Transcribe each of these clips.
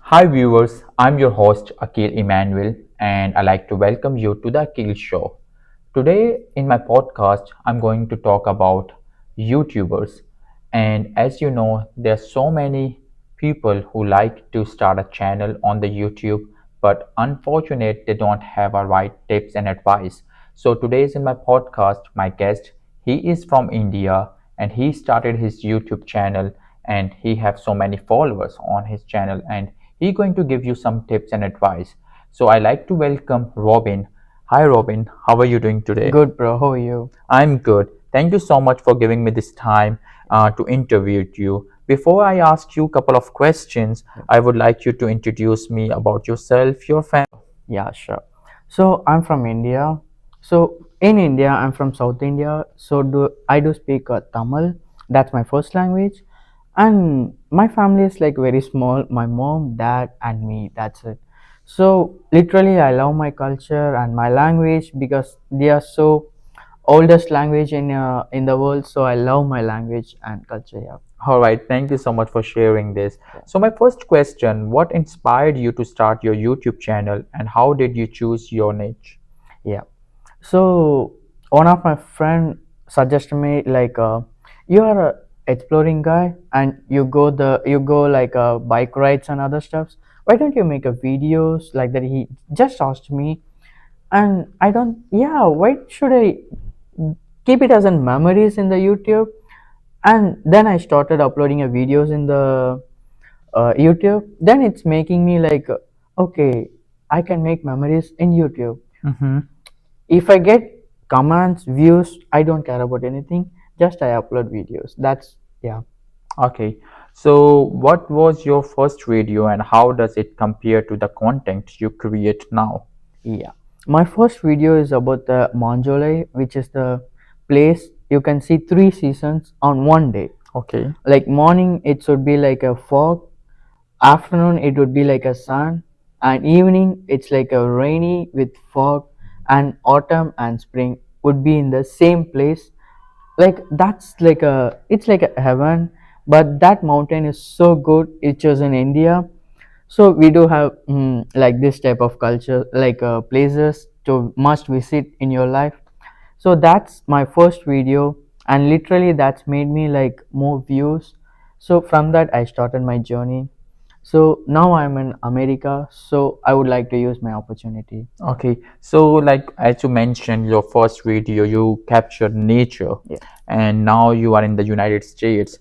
Hi viewers, I'm your host Akil Emmanuel and I'd like to welcome you to the Akil Show. Today in my podcast, I'm going to talk about YouTubers. And as you know, there are so many people who like to start a channel on the YouTube, but unfortunately they don't have a right tips and advice. So today's in my podcast, my guest, he is from India and he started his YouTube channel and he have so many followers on his channel and he going to give you some tips and advice. So I like to welcome Robin. Hi Robin, how are you doing today? Good, bro. How are you? I'm good. Thank you so much for giving me this time to interview you. Before I ask you a couple of questions, I would like you to introduce me about yourself, your family. Yeah, sure. So I'm from India. So in India, I'm from South India. So do I do speak Tamil? That's my first language, and my family is like very small. My mom, dad, and me. That's it. So literally, I love my culture and my language because they are so oldest language in the world. So I love my language and culture. Yeah. All right, thank you so much for sharing this. So my first question, what inspired you to start your YouTube channel and how did you choose your niche? Yeah. So one of my friend suggested me like you are a exploring guy and you go like bike rides and other stuffs. Why don't you make a videos like that? He just asked me, and I don't. Yeah, why should I keep it as in memories in the YouTube? And then I started uploading a videos in the YouTube. Then it's making me like okay, I can make memories in YouTube. Mm-hmm. If I get comments, views, I don't care about anything. Just I upload videos. That's yeah. Okay, so what was your first video and how does it compare to the content you create now? Yeah. My first video is about the Manjolai, which is the place you can see three seasons on one day. Okay. Like morning it should be like a fog, afternoon it would be like a sun, and evening it's like a rainy with fog, and autumn and spring would be in the same place. Like that's like a it's like a heaven, but that mountain is so good. It was in India. So we do have like this type of culture, like places to must visit in your life. So that's my first video, and literally that's made me like more views. So from that I started my journey. So now I'm in America, so I would like to use my opportunity. Okay, so like as you mentioned, your first video you captured nature, Yeah. and now you are in the United States.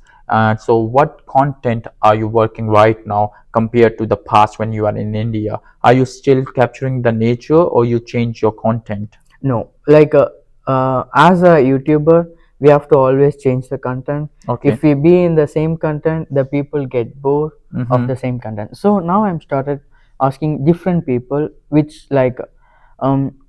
So what content are you working right now compared to the past when you are in India? Are you still capturing the nature or you change your content? No, like as a YouTuber, we have to always change the content. Okay. If we be in the same content, the people get bored of Mm-hmm. the same content. So now I'm started asking different people, which like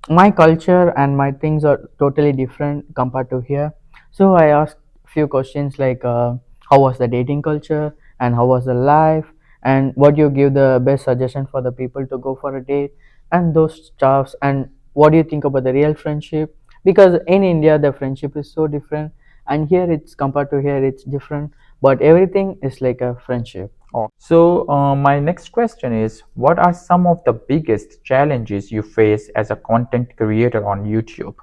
my culture and my things are totally different compared to here. So I asked few questions like how was the dating culture and how was the life, and what you give the best suggestion for the people to go for a date and those stuffs, and what do you think about the real friendship, because in India the friendship is so different, and here it's compared to here it's different, but everything is like a friendship. So my next question is, what are some of the biggest challenges you face as a content creator on YouTube?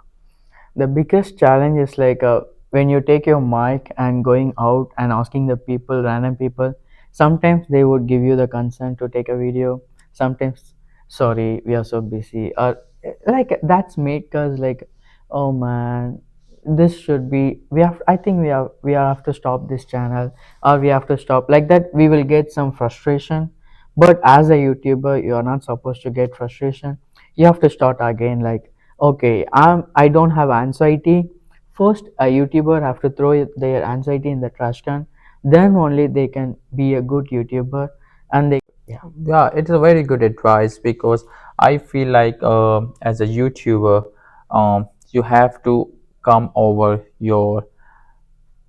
The biggest challenge is like when you take your mic and going out and asking the people, random people, sometimes they would give you the consent to take a video, sometimes sorry we are so busy, or like that's made us like oh man, this should be we have I think we have to stop this channel, or we have to stop like that, we will get some frustration. But as a YouTuber you are not supposed to get frustration. You have to start again like okay, I don't have anxiety. First, a YouTuber have to throw their anxiety in the trash can. Then only they can be a good YouTuber, and they yeah. Yeah, it's a very good advice because I feel like as a YouTuber, you have to come over your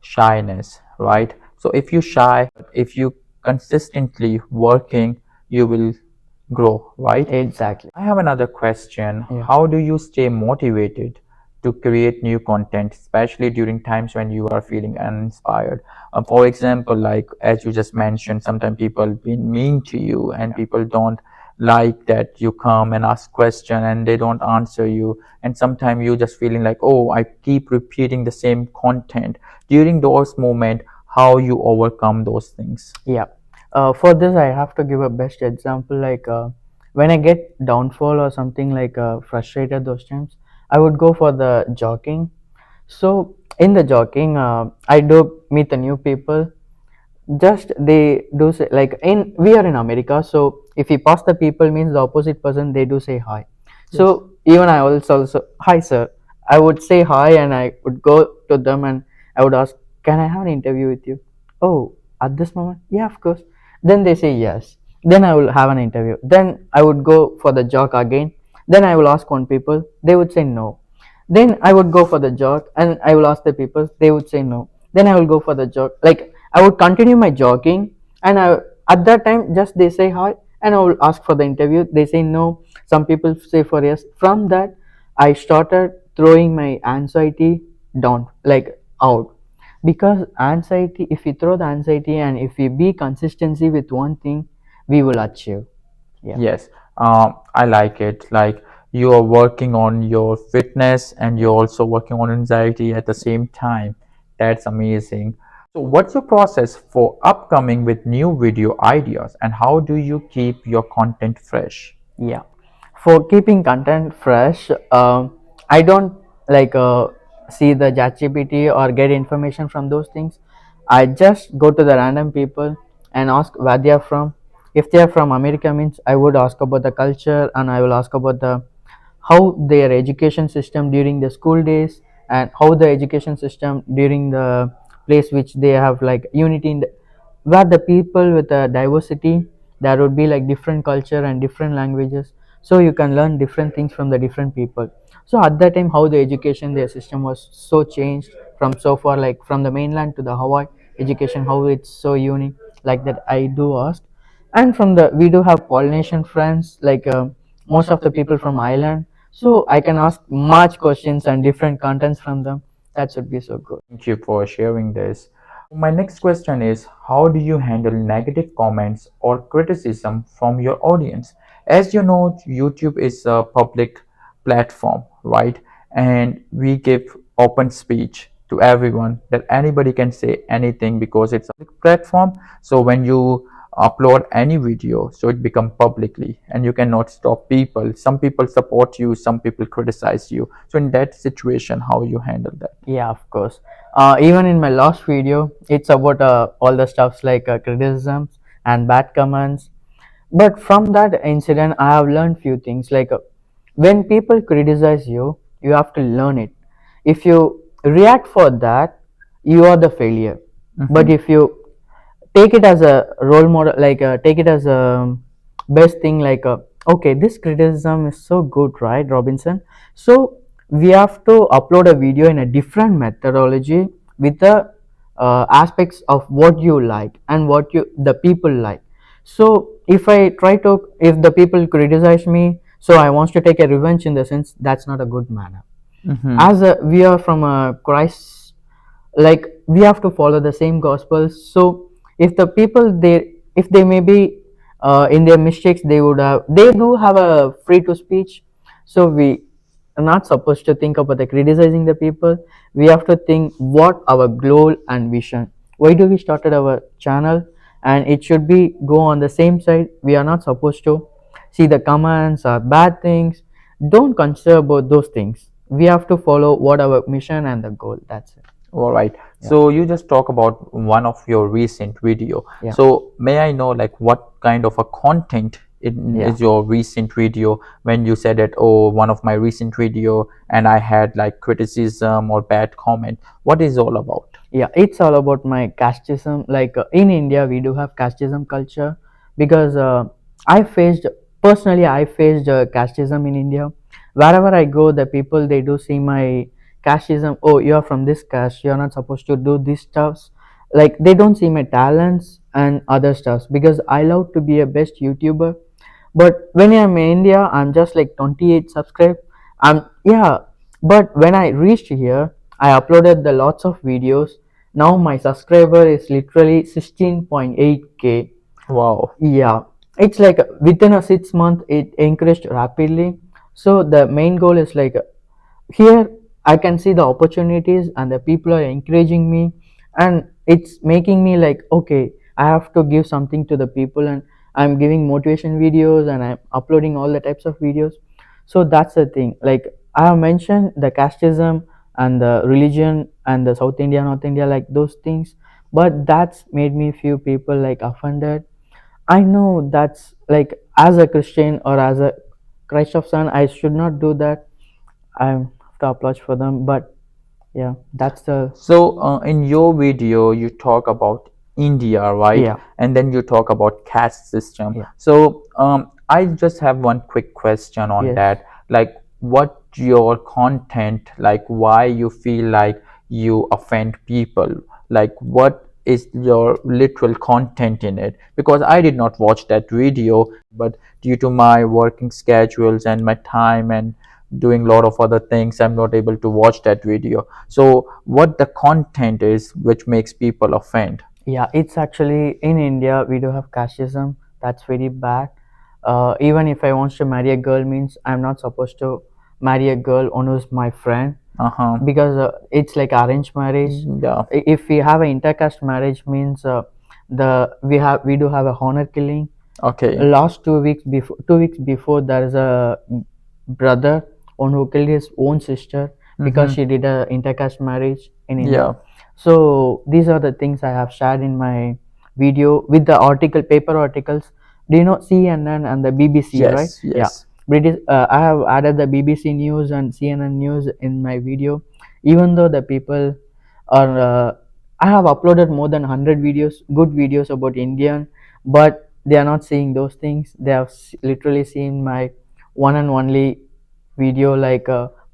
shyness, right? So if you shy, if you consistently working, you will grow, right? Exactly. I have another question. Yeah. How do you stay motivated to create new content, especially during times when you are feeling uninspired. For example, like as you just mentioned, sometimes people being mean to you and people don't like that you come and ask question and they don't answer you, and sometimes you just feeling like, oh, I keep repeating the same content. During those moments, how you overcome those things? Yeah. For this, I have to give a best example. Like when I get downfall or something like frustrated those times, I would go for the jogging. So in the jogging, I do meet the new people. Just they do say like in we are in America, so if we pass the people means the opposite person they do say hi. Yes. So even I also hi sir, I would say hi and I would go to them and I would ask, can I have an interview with you? Oh, at this moment, yeah, of course. Then they say yes. Then I will have an interview. Then I would go for the jog again. Then I will ask one people. They would say no. Then I would go for the jog and I will ask the people. They would say no. Then I will go for the jog. Like I would continue my jogging, and at that time just they say hi, and I will ask for the interview. They say no. Some people say for yes. From that, I started throwing my anxiety down, like out, because anxiety. If we throw the anxiety and if we be consistency with one thing, we will achieve. Yeah. Yes, I like it. Like you are working on your fitness and you're also working on anxiety at the same time. That's amazing. So, what's your process for upcoming with new video ideas, and how do you keep your content fresh? Yeah. For keeping content fresh, I don't like see the ChatGPT or get information from those things. I just go to the random people and ask where they are from. If they are from America, means I would ask about the culture and I will ask about the how their education system during the school days and how the education system during the place which they have like unity in the, where the people with a diversity, there would be like different culture and different languages, so you can learn different things from the different people. So at that time how the education their system was so changed from so far, like from the mainland to the Hawaii education, how it's so unique, like that I do ask. And from the we do have Polynesian friends, like most of the people from Ireland, so I can ask much questions and different contents from them. That should be so good. Thank you for sharing this. My next question is, how do you handle negative comments or criticism from your audience? As you know, YouTube is a public platform, right? And we give open speech to everyone, that anybody can say anything because it's a public platform. So when you upload any video, so it become publicly and you cannot stop people. Some people support you, some people criticize you. So in that situation, how you handle that? Yeah, of course. Even in my last video, it's about all the stuffs like criticisms and bad comments. But from that incident, I have learned few things. Like when people criticize you, you have to learn it. If you react for that, you are the failure. But Mhm. if you take it as a role model, like take it as a best thing, like okay, this criticism is so good, right, Robinson? So we have to upload a video in a different methodology with the aspects of what you like and what you the people like. So if I try to, if the people criticize me, so I want to take a revenge, in the sense that's not a good manner. Mhm. As we are from a Christ, like we have to follow the same gospels. So if the people they, if they may be in their mistakes, they would have, they do have a free to speech. So we are not supposed to think about the criticizing the people. We have to think what our goal and vision, why do we started our channel, and it should be go on the same side. We are not supposed to see the comments or bad things. Don't consider about those things. We have to follow what our mission and the goal. That's it. All right. Yeah. So you just talk about one of your recent video. Yeah. So may I know like what kind of a content Yeah. is your recent video, when you said that, oh, one of my recent video and I had like criticism or bad comment. What is all about? Yeah, it's all about my casteism. Like in India, we do have casteism culture, because I faced, personally, I faced casteism in India. Wherever I go, the people they do see my casteism. Oh, you are from this caste. You are not supposed to do these stuffs. Like they don't see my talents and other stuffs, because I love to be a best YouTuber. But when I'm in India, I'm just like 28 subscribed. I'm, yeah, But when I reached here, I uploaded the lots of videos. Now my subscriber is literally 16.8K. Wow. Yeah, it's like within a 6 month it increased rapidly. So the main goal is like here I can see the opportunities and the people are encouraging me, and it's making me like, okay, I have to give something to the people, and I'm giving motivation videos and I'm uploading all the types of videos. So that's the thing. Like I have mentioned the casteism and the religion and the South India, North India, like those things, but that's made me few people like offended. I know that's like as a Christian or as a Christ of son, I should not do that. I have to applaud for them, but yeah, that's the So, in your video, you talk about India, right? yeah, And then you talk about caste system. yeah, So, I just have one quick question on yes. that. Like, what your content, like, why you feel like you offend people? Like, what is your literal content in it? Because I did not watch that video, but due to my working schedules and my time and doing a lot of other things, I'm not able to watch that video. So, what the content is which makes people offend? Yeah, it's actually in India we do have casteism. That's very bad. Even if I want to marry a girl, means I'm not supposed to marry a girl on who's my friend, Uh-huh. because it's like arranged marriage. Yeah. If we have an intercaste marriage, means we do have a honor killing. Okay. Last 2 weeks before, 2 weeks before, there is a brother on who killed his own sister because Mm-hmm. she did a intercaste marriage in India. Yeah. So these are the things I have shared in my video with the article, paper articles. Do you know CNN and the BBC, right? Yes. Yeah, Yes. British. I have added the BBC news and CNN news in my video, even though the people are. I have uploaded more than 100 videos, good videos about Indian, but they are not seeing those things. They have literally seen my one and only video like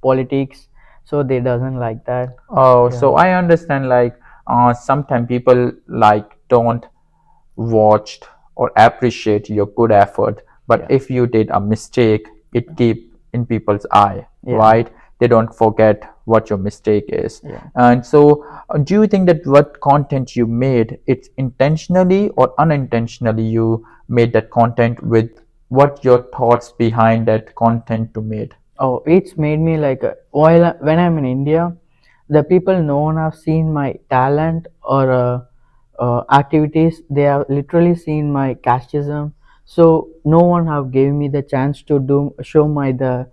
politics, so they doesn't like that. Oh, Yeah, so I understand. Like, sometimes people like don't watched or appreciate your good effort, but yeah, if you did a mistake, it keep in people's eye, yeah, right? They don't forget what your mistake is. yeah. And so, do you think that what content you made, it's intentionally or unintentionally you made that content? With what your thoughts behind that content to made? Oh, it's made me like when I'm in India, the people no one have seen my talent or activities. They have literally seen my casteism. So no one have gave me the chance to do show my the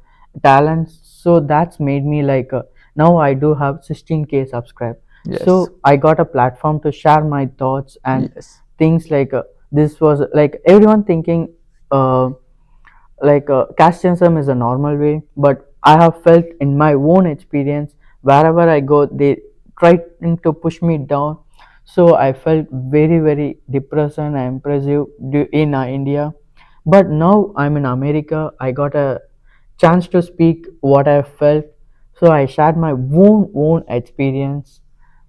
talents. So that's made me like now I do have 16K subscribe. Yes. So I got a platform to share my thoughts and Yes. things like this was like everyone thinking. Like casteism is a normal way, but I have felt in my own experience wherever I go they try to push me down. So I felt very depressed and impressive in India. But now I'm in America, I got a chance to speak what I felt, so I shared my own experience,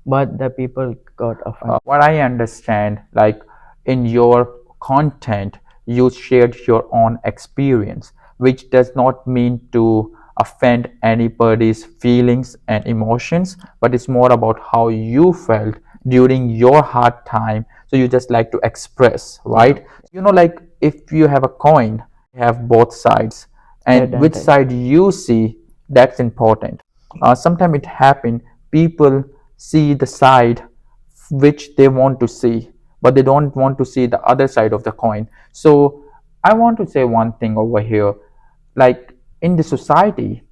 but the people got offended. What I understand, like in your content, you shared your own experience, which does not mean to offend anybody's feelings and emotions, but it's more about how you felt during your hard time. So you just like to express, Yeah, right? Like if you have a coin, you have both sides, head and and which tail. side you see, that's important. Sometimes it happen, people see the side which they want to see, but they don't want to see the other side of the coin. So I want to say one thing over here. Like in the society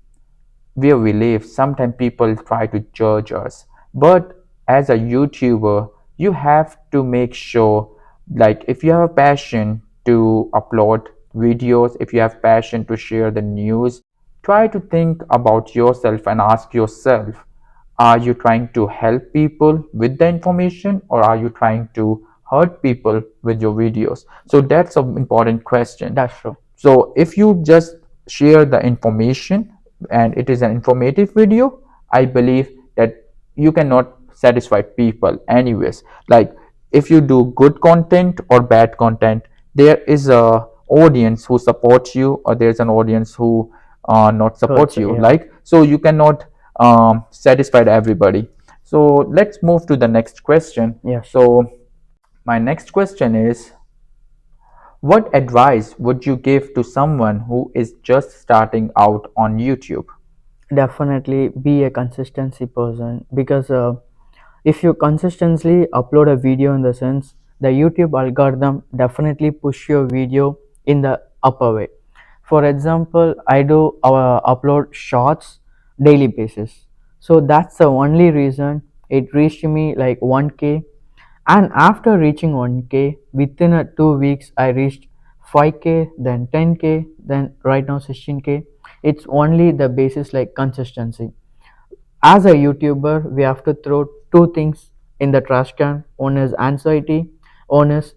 where we live, sometimes people try to judge us. But as a YouTuber, you have to make sure, like, if you have a passion to upload videos, if you have passion to share the news, try to think about yourself and ask yourself, are you trying to help people with the information, or are you trying to hurt people with your videos? So that's an important question. That's true. So if you just share the information and it is an informative video, I believe that you cannot satisfy people anyways. Like if you do good content or bad content, there is a audience who supports you, or there's an audience who not Good. support you, Yeah. like, so you cannot satisfy everybody. So let's move to the next question. Yes. So my next question is, what advice would you give to someone who is just starting out on YouTube? Definitely be a consistency person, because if you consistently upload a video, in the sense the YouTube algorithm definitely push your video in the upper way. For example, I do upload shorts daily basis, so that's the only reason it reached me like 1k. And after reaching 1k, within 2 weeks I reached 5k, then 10k, then right now 16k. It's only the basis like consistency. As a YouTuber, we have to throw two things in the trash can. One is anxiety, one is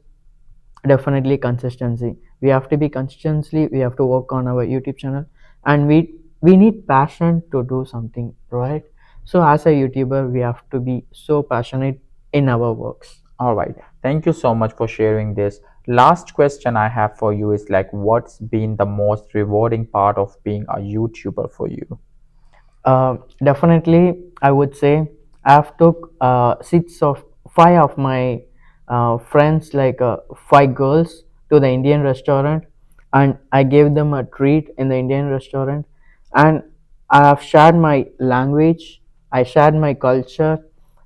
definitely consistency. We have to be consistently, we have to work on our YouTube channel, and we need passion to do something, right? So as a YouTuber, we have to be so passionate in our works. All right. Thank you so much for sharing this. Last question I have for you is like, what's been the most rewarding part of being a YouTuber for you? Definitely, I would say I've took six of five of my friends, like five girls, to the Indian restaurant, and I gave them a treat in the Indian restaurant, and I have shared my language, I shared my culture,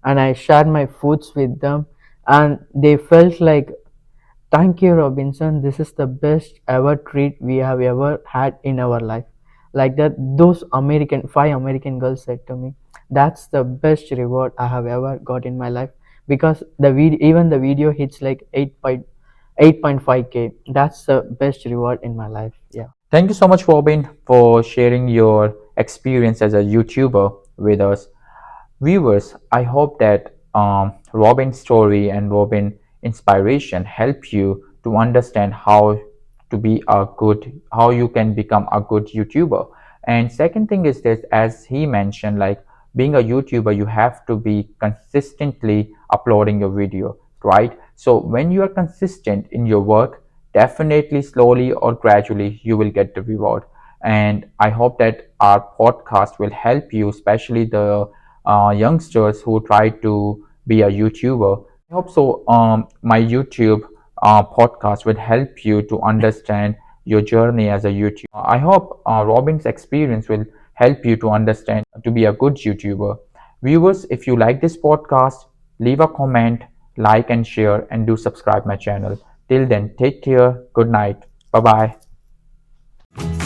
and I shared my foods with them, and they felt like, thank you, Robinson. This is the best ever treat we have ever had in our life. Like that, those five American girls said to me, that's the best reward I have ever got in my life, because even the video hits like 8.5k. That's the best reward in my life. Yeah. Thank you so much, Robin, for sharing your experience as a YouTuber with us. Viewers, I hope that Robin's story and Robin inspiration help you to understand how you can become a good YouTuber. And second thing is this, as he mentioned, like being a YouTuber, you have to be consistently uploading your video, right? So when you are consistent in your work, definitely slowly or gradually you will get the reward. And I hope that our podcast will help you, especially the youngsters who try to be a YouTuber. I hope so. My YouTube podcast will help you to understand your journey as a YouTuber. I hope Robin's experience will help you to understand to be a good YouTuber. Viewers, if you like this podcast, leave a comment, like and share, and do subscribe my channel. Till then, take care. Good night. Bye bye.